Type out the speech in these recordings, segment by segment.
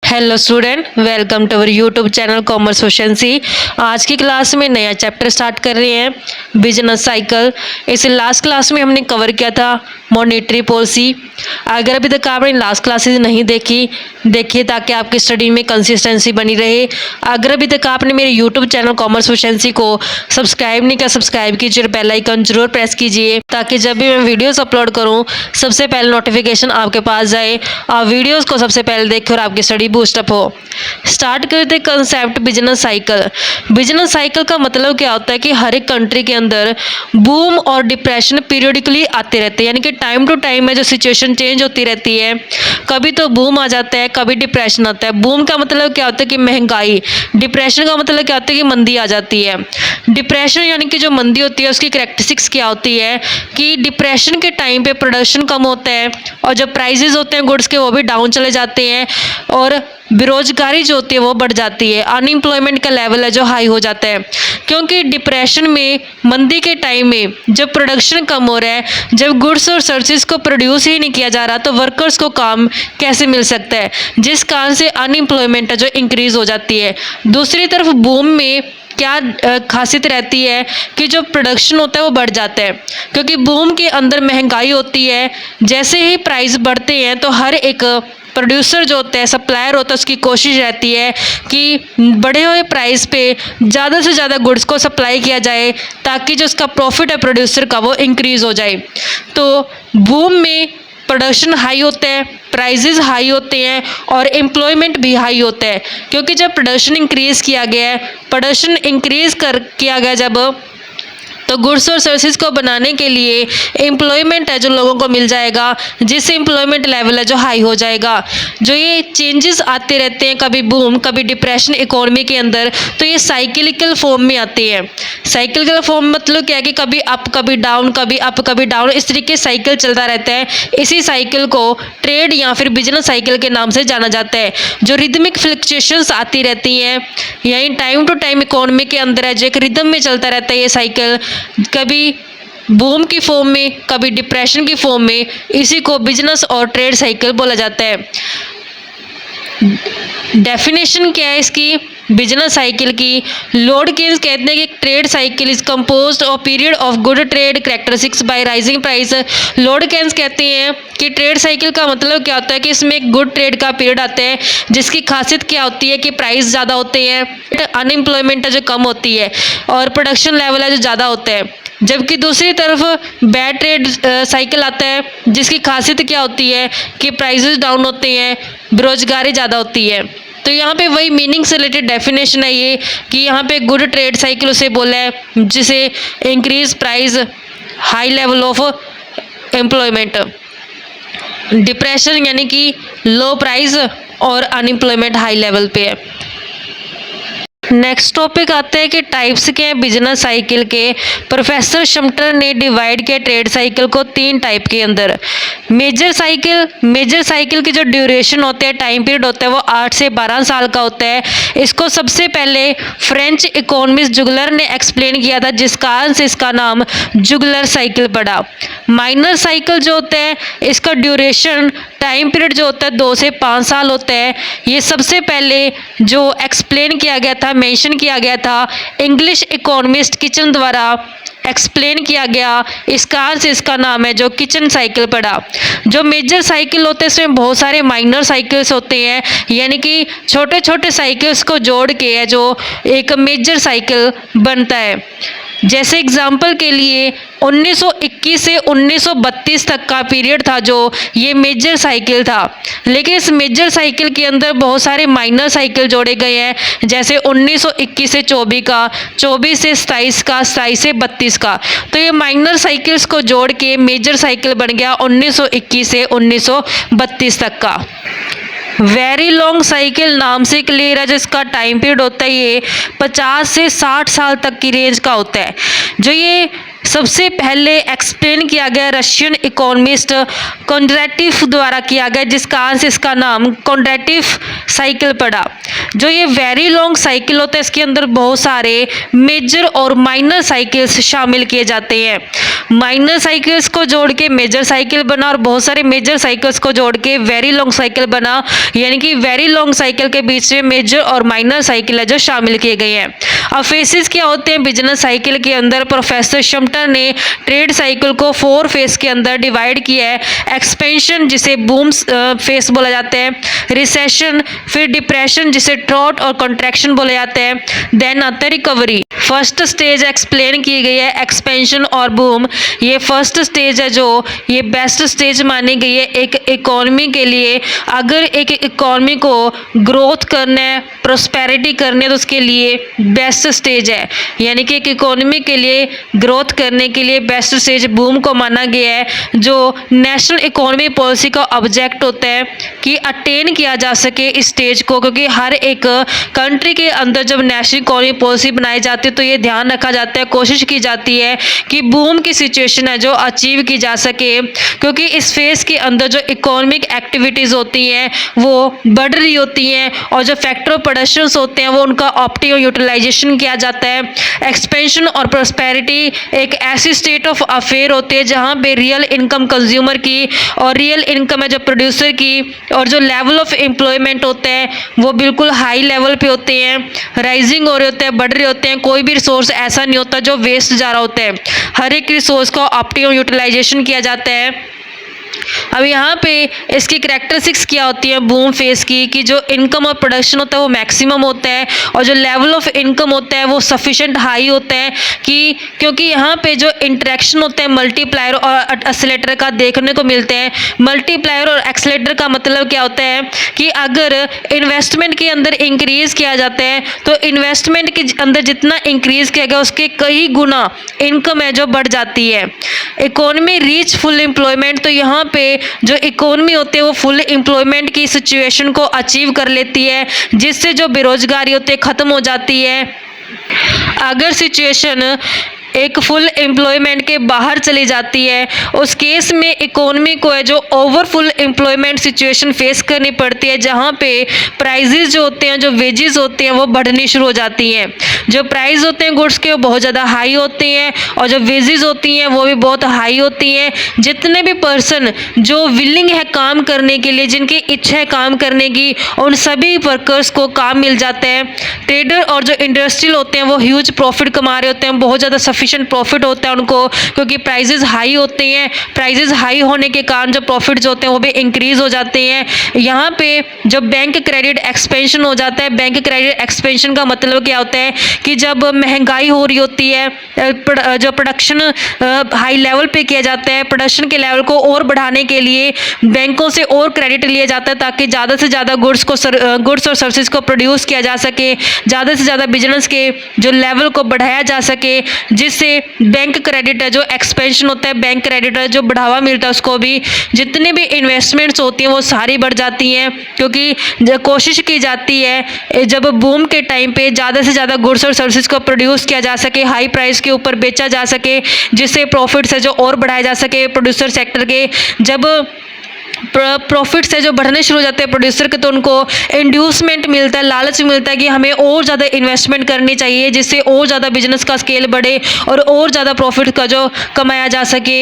Hello student, welcome to our YouTube channel Commerce Efficiency. आज की class में नया चैप्टर स्टार्ट कर रहे हैं, बिजनेस साइकिल। इसे लास्ट क्लास में हमने कवर किया था मॉनेटरी पॉलिसी। अगर अभी तक आपने लास्ट क्लासेस नहीं देखिए ताकि आपकी स्टडी में कंसिस्टेंसी बनी रहे। अगर अभी तक आपने मेरे यूट्यूब चैनल कॉमर्स एफिशिएंसी को सब्सक्राइब नहीं किया, सब्सक्राइब कीजिए और बेल आइकन जरूर प्रेस कीजिए ताकि जब भी मैं वीडियोस अपलोड करूं सबसे पहले नोटिफिकेशन आपके पास जाए। आप वीडियोस को सबसे पहले देखें और आपकी स्टडी बूस्टअप हो। स्टार्ट करते हैं concept business cycle. Business cycle का मतलब क्या होता है कि हर एक कंट्री के अंदर बूम और डिप्रेशन पीरियडिकली आते रहते हैं, यानी कि टाइम टू टाइम में जो सिचुएशन चेंज होती रहती है। कभी तो बूम आ जाता है, कभी डिप्रेशन आता है। बूम का मतलब क्या होता है कि महंगाई, डिप्रेशन का मतलब क्या होता है कि मंदी आ जाती है। डिप्रेशन यानी कि जो मंदी होती है उसकी करैक्टरिस्टिक्स क्या होती है कि डिप्रेशन के टाइम पे प्रोडक्शन कम होता है और जो प्राइजेस होते हैं गुड्स के वो भी डाउन चले जाते हैं और बेरोजगारी जो होती है वो बढ़ जाती है। अनएम्प्लॉयमेंट का लेवल है जो हाई हो जाता है, क्योंकि डिप्रेशन में मंदी के टाइम में जब प्रोडक्शन कम हो रहा है, जब गुड्स और सर्विसेज को प्रोड्यूस ही नहीं किया जा रहा तो वर्कर्स को काम कैसे मिल सकता है, जिस कारण से अनएम्प्लॉयमेंट है जो इंक्रीज हो जाती है। दूसरी तरफ बूम में क्या खासियत रहती है कि जो प्रोडक्शन होता है वो बढ़ जाता है, क्योंकि बूम के अंदर महंगाई होती है। जैसे ही प्राइस बढ़ते हैं तो हर एक प्रोड्यूसर जो होता है, सप्लायर होता है, उसकी कोशिश रहती है कि बढ़े हुए प्राइस पे ज़्यादा से ज़्यादा गुड्स को सप्लाई किया जाए ताकि जो उसका प्रॉफिट है प्रोड्यूसर का वो इंक्रीज़ हो जाए। तो बूम में प्रोडक्शन हाई होता है, प्राइजेस हाई होते हैं और एम्प्लॉयमेंट भी हाई होता है, क्योंकि जब प्रोडक्शन इंक्रीज़ किया गया है, प्रोडक्शन इंक्रीज़ किया गया जब, तो गुड्स और सर्विसेज को बनाने के लिए एम्प्लॉयमेंट है जो लोगों को मिल जाएगा, जिससे एम्प्लॉयमेंट लेवल है जो हाई हो जाएगा। जो ये चेंजेस आते रहते हैं, कभी बूम कभी डिप्रेशन इकोनॉमी के अंदर, तो ये साइक्लिकल फॉर्म में आते हैं। साइक्लिकल फॉर्म मतलब क्या है कि कभी अप कभी डाउन, कभी अप कभी डाउन, इस तरीके साइकिल चलता रहता है। इसी साइकिल को ट्रेड या फिर बिजनेस साइकिल के नाम से जाना जाता है। जो रिदमिक फ्लक्चुएशंस आती रहती हैं, यही टाइम टू टाइम इकोनॉमी के अंदर है जो एक रिदम में चलता रहता है ये साइकिल, कभी बूम की फॉर्म में कभी डिप्रेशन की फॉर्म में। इसी को बिजनेस और ट्रेड साइकिल बोला जाता है। डेफिनेशन क्या है इसकी बिजनेस साइकिल की? लॉर्ड केन्स कहते हैं कि trade cycle is composed of period of good trade characteristics by rising price. Lord Keynes कहते हैं कि ट्रेड साइकिल का मतलब क्या होता है कि इसमें एक गुड ट्रेड का पीरियड आता है जिसकी खासियत क्या होती है कि प्राइस ज़्यादा होते हैं, अनएम्प्लॉयमेंट है जो कम होती है और प्रोडक्शन लेवल है जो ज़्यादा होता है। जबकि दूसरी तरफ बैड ट्रेड साइकिल आता है जिसकी खासियत क्या होती है कि प्राइसेस डाउन होते हैं, बेरोजगारी ज़्यादा होती है। तो यहाँ पे वही मीनिंग से रिलेटेड डेफिनेशन है ये कि यहाँ पे गुड ट्रेड साइकिल उसे बोला है जिसे increase price, high level of employment. Depression यानी कि लो प्राइस और अनएम्प्लॉयमेंट हाई लेवल पे है। नेक्स्ट टॉपिक आते हैं कि टाइप्स के हैं बिजनेस साइकिल के। प्रोफेसर शम्टर ने डिवाइड किया ट्रेड साइकिल को 3 टाइप के अंदर। मेजर साइकिल की जो ड्यूरेशन होता है, टाइम पीरियड होता है, वो 8 से 12 साल का होता है। इसको सबसे पहले फ्रेंच इकोनॉमिस्ट जुगलर ने एक्सप्लेन किया था, जिस कारण से इसका नाम जुगलर साइकिल पड़ा। माइनर साइकिल जो होता है इसका ड्यूरेशन टाइम पीरियड जो होता है 2 से 5 साल होता है। ये सबसे पहले जो एक्सप्लेन किया गया था, मेंशन किया गया था, इंग्लिश इकोनॉमिस्ट किचन द्वारा एक्सप्लेन किया गया। इस कारण से इसका नाम है जो किचन साइकिल पड़ा। जो मेजर साइकिल होते हैं इसमें बहुत सारे माइनर साइकिल्स होते हैं, यानी कि छोटे छोटे साइकिल्स को जोड़ के है जो एक मेजर साइकिल बनता है। जैसे एग्जाम्पल के लिए 1921 से 1932 तक का पीरियड था जो ये मेजर साइकिल था, लेकिन इस मेजर साइकिल के अंदर बहुत सारे माइनर साइकिल जोड़े गए हैं, जैसे 1921 से 24 का, 24 से 27 का, 27 से 32 का। तो ये माइनर साइकिल्स को जोड़ के मेजर साइकिल बन गया 1921 से 1932 तक का। वेरी लॉन्ग साइकिल नाम से क्लियर है जिसका टाइम पीरियड होता है ये 50 से 60 साल तक की रेंज का होता है। जो ये सबसे पहले एक्सप्लेन किया गया रशियन इकोनॉमिस्ट कॉन्ड्रेटिव द्वारा किया गया, जिस कारण से इसका नाम कॉन्ड्रेटिव साइकिल पड़ा। जो ये वेरी लॉन्ग साइकिल होता है इसके अंदर बहुत सारे मेजर और माइनर साइकिल्स शामिल किए जाते हैं। माइनर साइकिल्स को जोड़ के मेजर साइकिल बना और बहुत सारे मेजर साइकिल्स को जोड़ के वेरी लॉन्ग साइकिल बना, यानी कि वेरी लॉन्ग साइकिल के बीच में मेजर और माइनर साइकिल है जो शामिल किए गए हैं। अब फेसेस क्या होते हैं बिजनेस साइकिल के अंदर? प्रोफेसर शम्टर ने ट्रेड साइकिल को 4 फेस के अंदर डिवाइड किया है। एक्सपेंशन जिसे बूम फेस बोला जाता है, रिसेशन, फिर डिप्रेशन जिसे ट्रॉट और कॉन्ट्रैक्शन बोले जाते हैं, देन आता है रिकवरी। फर्स्ट स्टेज एक्सप्लेन की गई है एक्सपेंशन और बूम। ये फर्स्ट स्टेज है जो ये बेस्ट स्टेज मानी गई है एक इकोनॉमी के लिए। अगर एक इकोनॉमी को ग्रोथ करना है, प्रोस्पेरिटी करनी है तो उसके लिए बेस्ट स्टेज है, यानी कि एक इकोनॉमी के लिए ग्रोथ करने के लिए बेस्ट स्टेज बूम को माना गया है। जो नेशनल इकोनॉमी पॉलिसी का ऑब्जेक्ट होता है कि अटेन किया जा सके इस स्टेज को, क्योंकि हर एक कंट्री के अंदर जब नेशनल इकोनॉमी पॉलिसी बनाई जाती है तो ये ध्यान रखा जाता है, कोशिश की जाती है कि बूम की सिचुएशन है जो अचीव की जा सके, क्योंकि इस फेज के अंदर जो इकोनॉमिक एक्टिविटीज़ होती हैं वो बढ़ रही होती हैं और जो फैक्टर ऑफ प्रोडक्शंस होते हैं वो उनका ऑप्टिमम यूटिलाइजेशन किया जाता है। एक्सपेंशन और प्रोस्पेरिटी एक ऐसी स्टेट ऑफ अफेयर होती है जहाँ पे रियल इनकम कंज्यूमर की और रियल इनकम है जो प्रोड्यूसर की और जो लेवल ऑफ एम्प्लॉयमेंट होता है वो बिल्कुल हाई लेवल पे होते हैं, राइजिंग हो रहे होते हैं, बढ़ रहे होते हैं। कोई भी रिसोर्स ऐसा नहीं होता जो वेस्ट जा रहा होता है, हर एक रिसोर्स का ऑप्टिमम यूटिलाइजेशन किया जाता है। अब यहाँ पे इसकी कैरेक्टरिस्टिक्स क्या होती है बूम फेज की, कि जो इनकम और प्रोडक्शन होता है वो मैक्सिमम होता है और जो लेवल ऑफ इनकम होता है वो सफिशेंट हाई होता है, कि क्योंकि यहाँ पे जो इंटरेक्शन होता है मल्टीप्लायर और एक्सेलेरेटर का देखने को मिलते हैं। मल्टीप्लायर और एक्सेलेरेटर का मतलब क्या होता है कि अगर इन्वेस्टमेंट के अंदर इंक्रीज किया जाता है तो इन्वेस्टमेंट के अंदर जितना इंक्रीज किया गया उसके कई गुना इनकम है जो बढ़ जाती है। इकोनॉमी रीच फुल एम्प्लॉयमेंट, तो यहाँ पे जो इकोनॉमी होती है वो फुल एम्प्लॉयमेंट की सिचुएशन को अचीव कर लेती है, जिससे जो बेरोजगारी होती है ख़त्म हो जाती है। अगर सिचुएशन एक फुल एम्प्लॉयमेंट के बाहर चली जाती है उस केस में इकोनॉमी को है जो over full employment situation face करनी पड़ती है, जहाँ पे प्राइजेज जो होते हैं, जो वेजेस होते हैं वो बढ़नी शुरू हो जाती हैं। जो प्राइस होते हैं गुड्स के वो बहुत ज़्यादा हाई होते हैं और जो वेजेस होती हैं वो भी बहुत हाई होती हैं। जितने भी पर्सन जो विलिंग है काम करने के लिए, जिनकी इच्छा है काम करने की, उन सभी वर्कर्स को काम मिल जाता है। ट्रेडर और जो इंडस्ट्रियल होते हैं वो ह्यूज प्रॉफिट कमा रहे होते हैं, बहुत ज़्यादा सफिशिएंट प्रॉफिट होता है उनको, क्योंकि प्राइजेस हाई होते हैं। प्राइजेस हाई होने के कारण जो प्रॉफिट्स होते हैं वो भी इंक्रीज हो जाते हैं। यहाँ पे जो बैंक क्रेडिट एक्सपेंशन हो जाता है, बैंक क्रेडिट एक्सपेंशन का मतलब क्या होता है कि जब महंगाई हो रही होती है, जो प्रोडक्शन हाई लेवल पे किया जाता है, प्रोडक्शन के लेवल को और बढ़ाने के लिए बैंकों से और क्रेडिट लिया जाता है ताकि ज़्यादा से ज़्यादा गुड्स और सर्विसेज को प्रोड्यूस किया जा सके, ज़्यादा से ज़्यादा बिजनेस के जो लेवल को बढ़ाया जा सके, जिससे बैंक क्रेडिट है जो एक्सपेंशन होता है, बैंक क्रेडिट है जो बढ़ावा मिलता है उसको भी। जितनी भी इन्वेस्टमेंट्स होती हैं वो सारी बढ़ जाती हैं, क्योंकि कोशिश की जाती है जब बूम के टाइम पे ज़्यादा से ज़्यादा गुड्स और सर्विसेज को प्रोड्यूस किया जा सके, हाई प्राइस के ऊपर बेचा जा सके, जिससे प्रॉफिट्स है जो और बढ़ाए जा सके प्रोड्यूसर सेक्टर के। जब प्रॉफिट्स है जो बढ़ने शुरू हो जाते हैं प्रोड्यूसर के, तो उनको इंड्यूसमेंट मिलता है, लालच मिलता है कि हमें और ज़्यादा इन्वेस्टमेंट करनी चाहिए, जिससे और ज़्यादा बिजनेस का स्केल बढ़े और ज़्यादा प्रॉफिट का जो कमाया जा सके।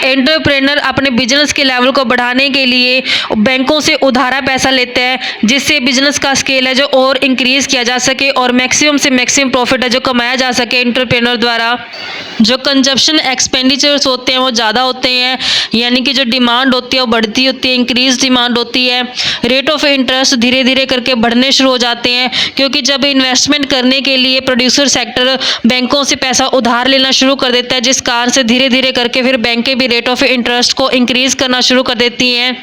एंटरप्रेन्योर अपने बिजनेस के लेवल को बढ़ाने के लिए बैंकों से उधारा पैसा लेते हैं, जिससे बिजनेस का स्केल है जो और इंक्रीज़ किया जा सके और मैक्सिमम से मैक्सिमम प्रॉफिट है जो कमाया जा सके एंटरप्रेन्योर द्वारा। जो कंजप्शन एक्सपेंडिचर्स होते हैं वो ज़्यादा होते हैं, यानी कि जो डिमांड होती है वो बढ़ती होती है, इंक्रीज डिमांड होती है। रेट ऑफ इंटरेस्ट धीरे धीरे करके बढ़ने शुरू हो जाते हैं, क्योंकि जब इन्वेस्टमेंट करने के लिए प्रोड्यूसर सेक्टर बैंकों से पैसा उधार लेना शुरू कर देता है, जिस कारण से धीरे धीरे करके फिर बैंकें भी रेट ऑफ इंटरेस्ट को इंक्रीज करना शुरू कर देती हैं।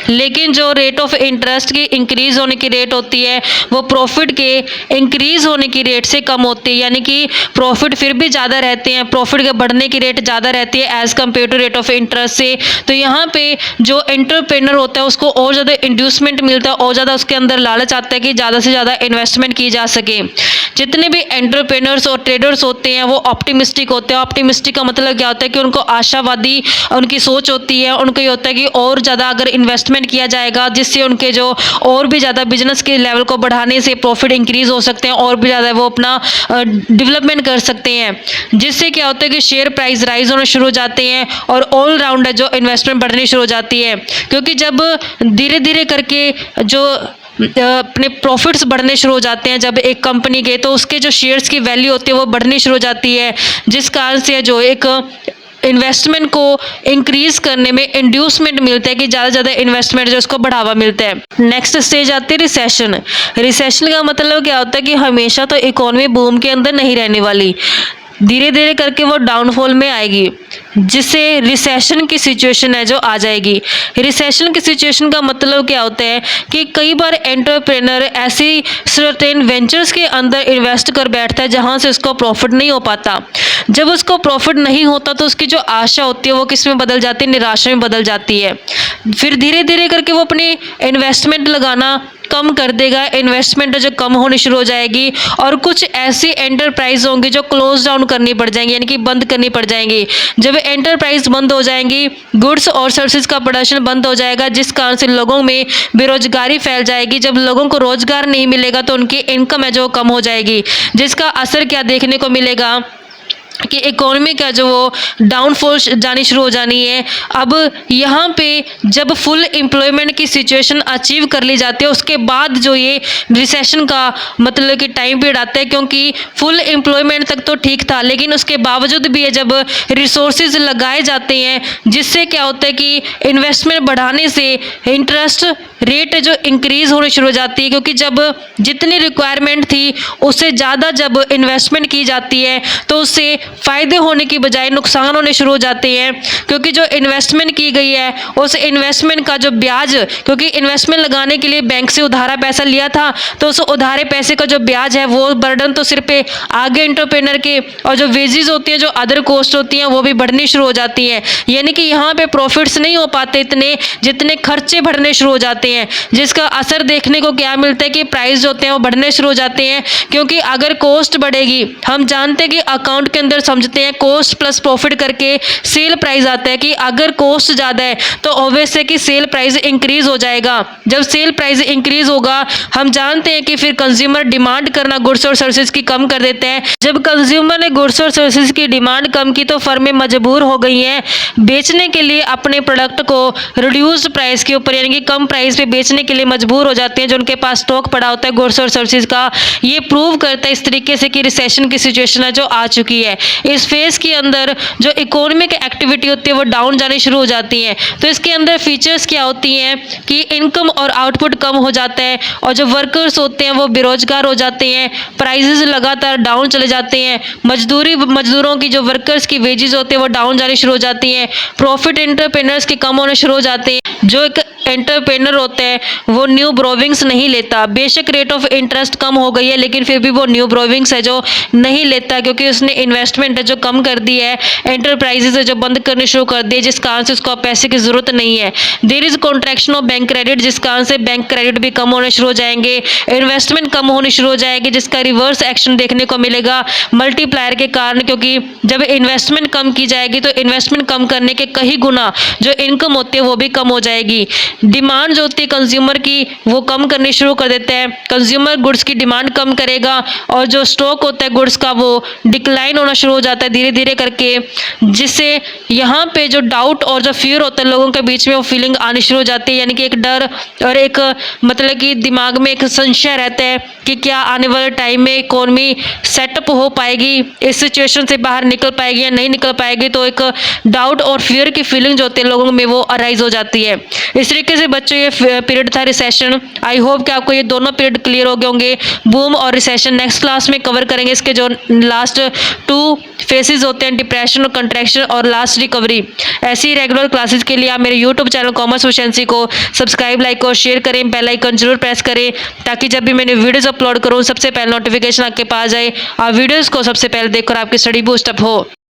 लेकिन जो रेट ऑफ इंटरेस्ट की इंक्रीज होने की रेट होती है वो प्रॉफिट के इंक्रीज होने की रेट से कम होती है, यानी कि प्रॉफिट फिर भी ज़्यादा रहते हैं, प्रॉफिट के बढ़ने की रेट ज़्यादा रहती है as compare to rate of interest से। तो यहाँ पे जो एंटरप्रेन्योर होता है उसको और ज़्यादा इंड्यूसमेंट मिलता है और ज़्यादा उसके अंदर लालच आता है कि ज़्यादा से ज़्यादा इन्वेस्टमेंट की जा सके। जितने भी एंटरप्रेन्योर्स और ट्रेडर्स होते हैं वो ऑप्टिमिस्टिक होते हैं। ऑप्टिमिस्टिक का मतलब क्या होता है कि उनको आशावादी उनकी सोच होती है। उनको ये होता है कि और ज़्यादा अगर इन्वेस्टमेंट किया जाएगा जिससे उनके जो और भी ज़्यादा बिजनेस के लेवल को बढ़ाने से प्रॉफिट इंक्रीज हो सकते हैं और भी ज़्यादा वो अपना डेवलपमेंट कर सकते हैं, जिससे क्या होता है कि शेयर प्राइस राइज होना शुरू हो जाते हैं और ऑल राउंड जो इन्वेस्टमेंट बढ़नी शुरू हो जाती है। क्योंकि जब धीरे धीरे करके जो अपने प्रॉफिट्स बढ़ने शुरू हो जाते हैं जब एक कंपनी के, तो उसके जो शेयर्स की वैल्यू होती है वो बढ़नी शुरू हो जाती है, जिस कारण से जो एक इन्वेस्टमेंट को इंक्रीज करने में इंड्यूसमेंट मिलता है कि ज़्यादा ज़्यादा इन्वेस्टमेंट जो उसको बढ़ावा मिलता है। नेक्स्ट स्टेज आती है रिसेशन। रिसेशन का मतलब क्या होता है कि हमेशा तो इकोनॉमी बूम के अंदर नहीं रहने वाली, धीरे धीरे करके वो डाउनफॉल में आएगी, जिससे रिसेशन की सिचुएशन है जो आ जाएगी। रिसेशन की सिचुएशन का मतलब क्या होता है कि कई बार एंटरप्रेनर ऐसी सर्टेन वेंचर्स के अंदर इन्वेस्ट कर बैठता है जहां से उसको प्रॉफिट नहीं हो पाता। जब उसको प्रॉफिट नहीं होता तो उसकी जो आशा होती है वो किस में बदल जाती है, निराशा में बदल जाती है। फिर धीरे धीरे करके वो अपनी इन्वेस्टमेंट लगाना कम कर देगा, इन्वेस्टमेंट जो कम होनी शुरू हो जाएगी और कुछ ऐसी एंटरप्राइज होंगी जो क्लोज डाउन करनी पड़ जाएंगी, यानी कि बंद करनी पड़ जाएंगी। जब एंटरप्राइज बंद हो जाएंगी, गुड्स और सर्विसेज का प्रोडक्शन बंद हो जाएगा, जिस कारण से लोगों में बेरोजगारी फैल जाएगी। जब लोगों को रोजगार नहीं मिलेगा तो उनकी इनकम है जो कम हो जाएगी, जिसका असर क्या देखने को मिलेगा कि इकोनॉमी का जो वो डाउनफॉल जानी शुरू हो जानी है। अब यहाँ पे जब फुल एम्प्लॉयमेंट की सिचुएशन अचीव कर ली जाती है उसके बाद जो ये रिसेशन का मतलब कि टाइम पीरियड आता है, क्योंकि फुल एम्प्लॉयमेंट तक तो ठीक था लेकिन उसके बावजूद भी जब रिसोर्सेज लगाए जाते हैं, जिससे क्या होता है कि इन्वेस्टमेंट बढ़ाने से इंटरेस्ट रेट जो इंक्रीज होनी शुरू हो जाती है, क्योंकि जब जितनी रिक्वायरमेंट थी उससे ज़्यादा जब इन्वेस्टमेंट की जाती है तो उससे फ़ायदे होने की बजाय नुकसान होने शुरू हो जाते हैं। क्योंकि जो इन्वेस्टमेंट की गई है उस इन्वेस्टमेंट का जो ब्याज, क्योंकि इन्वेस्टमेंट लगाने के लिए बैंक से उधारा पैसा लिया था तो उस उधारे पैसे का जो ब्याज है वो बर्डन तो सिर पे आगे एंटरप्रेनर के, और जो वेजेस होती हैं जो अदर कॉस्ट होती हैं वो भी बढ़नी शुरू हो जाती हैं। यानी कि यहाँ पे प्रॉफिट्स नहीं हो पाते इतने जितने खर्चे बढ़ने शुरू हो जाते हैं, जिसका असर देखने को क्या मिलता है कि प्राइस जो होते हैं वो बढ़ने शुरू हो जाते हैं। क्योंकि अगर कॉस्ट बढ़ेगी, हम जानते हैं कि अकाउंट के अंदर समझते हैं कॉस्ट प्लस प्रॉफिट करके सेल प्राइस आता है, कि अगर कॉस्ट ज़्यादा है तो ऑब्वियस है कि सेल प्राइस इंक्रीज हो जाएगा। जब सेल प्राइस इंक्रीज होगा हम जानते हैं कि फिर कंज्यूमर डिमांड करना गुड्स और सर्विसेज की कम कर देते हैं। जब कंज्यूमर ने गुड्स और सर्विसेज की डिमांड कम की तो फर्में मजबूर हो गई हैं बेचने के लिए अपने प्रोडक्ट को रिड्यूस्ड प्राइस के ऊपर, यानी कि कम प्राइस पे बेचने के लिए मजबूर हो जाते हैं। जो उनके पास स्टॉक पड़ा होता है गुड्स और सर्विसेज का, ये प्रूव करता है इस तरीके से कि रिसेशन की सिचुएशन है जो आ चुकी है। इस फेज के अंदर जो इकोनॉमिक एक्टिविटी होती है वो डाउन जानी शुरू हो जाती है। तो इसके अंदर फीचर्स क्या होती हैं कि इनकम और आउटपुट कम हो जाता है और जो वर्कर्स होते हैं वो बेरोजगार हो जाते हैं, प्राइसेस लगातार डाउन चले जाते हैं, मजदूरों की जो वर्कर्स की वेजेस होते हैं वो डाउन जानी शुरू हो जाती हैं, प्रॉफिट एंटरप्रेन्योर्स के कम होने शुरू हो जाते हैं। जो एक एंटरप्रेन्योर होता है वो न्यू बोरोविंग्स नहीं लेता, बेशक रेट ऑफ इंटरेस्ट कम हो गई है लेकिन फिर भी वो न्यू बोरोविंग्स है जो नहीं लेता, क्योंकि उसने इन्वेस्टमेंट है जो कम कर दी है, एंटरप्राइजेज है जो बंद करनी शुरू कर दी है, जिस कारण से उसको पैसे की जरूरत नहीं है। There is contraction of bank credit, जिस कारण से बैंक क्रेडिट भी कम होने शुरू हो जाएंगे, इन्वेस्टमेंट कम होनी शुरू हो जाएगी, जिसका रिवर्स एक्शन देखने को मिलेगा मल्टीप्लायर के कारण। क्योंकि जब इन्वेस्टमेंट कम की जाएगी तो इन्वेस्टमेंट कम करने के कई गुना जो इनकम होती है वो भी कम हो जाएगी। डिमांड जो होती है कंज्यूमर की वो कम करनी शुरू कर देते हैं, कंज्यूमर गुड्स की डिमांड कम करेगा और जो स्टॉक होता है गुड्स का वो डिक्लाइन होना शुरू हो जाता है धीरे धीरे करके, जिससे यहाँ पे जो डाउट और जो फियर होता है लोगों के बीच में वो फीलिंग आनी शुरू हो जाती है, यानी कि एक डर और एक मतलब कि दिमाग में एक संशय रहता है कि क्या आने वाले टाइम में इकोनॉमी सेटअप हो पाएगी, इस सिचुएशन से बाहर निकल पाएगी या नहीं निकल पाएगी। तो एक डाउट और फियर की फीलिंग जो होती है लोगों में वो अराइज हो जाती है। इस तरीके से बच्चों ये पीरियड था रिसेशन। आई होप कि आपको ये दोनों पीरियड क्लियर हो गए होंगे, बूम और रिसेशन। नेक्स्ट क्लास में कवर करेंगे इसके जो लास्ट 2 फेसेस होते हैं, डिप्रेशन और कंट्रैक्शन और लास्ट रिकवरी। ऐसी रेगुलर क्लासेस के लिए आप मेरे यूट्यूब चैनल कॉमर्स एफिशिएंसी को सब्सक्राइब, लाइक और शेयर करें, बेल आइकन जरूर प्रेस करें ताकि जब भी मैंने वीडियोस अपलोड करूं सबसे पहले नोटिफिकेशन आपके पास जाए, आप वीडियोस को सबसे पहले देखकर आपकी स्टडी बूस्ट अप हो।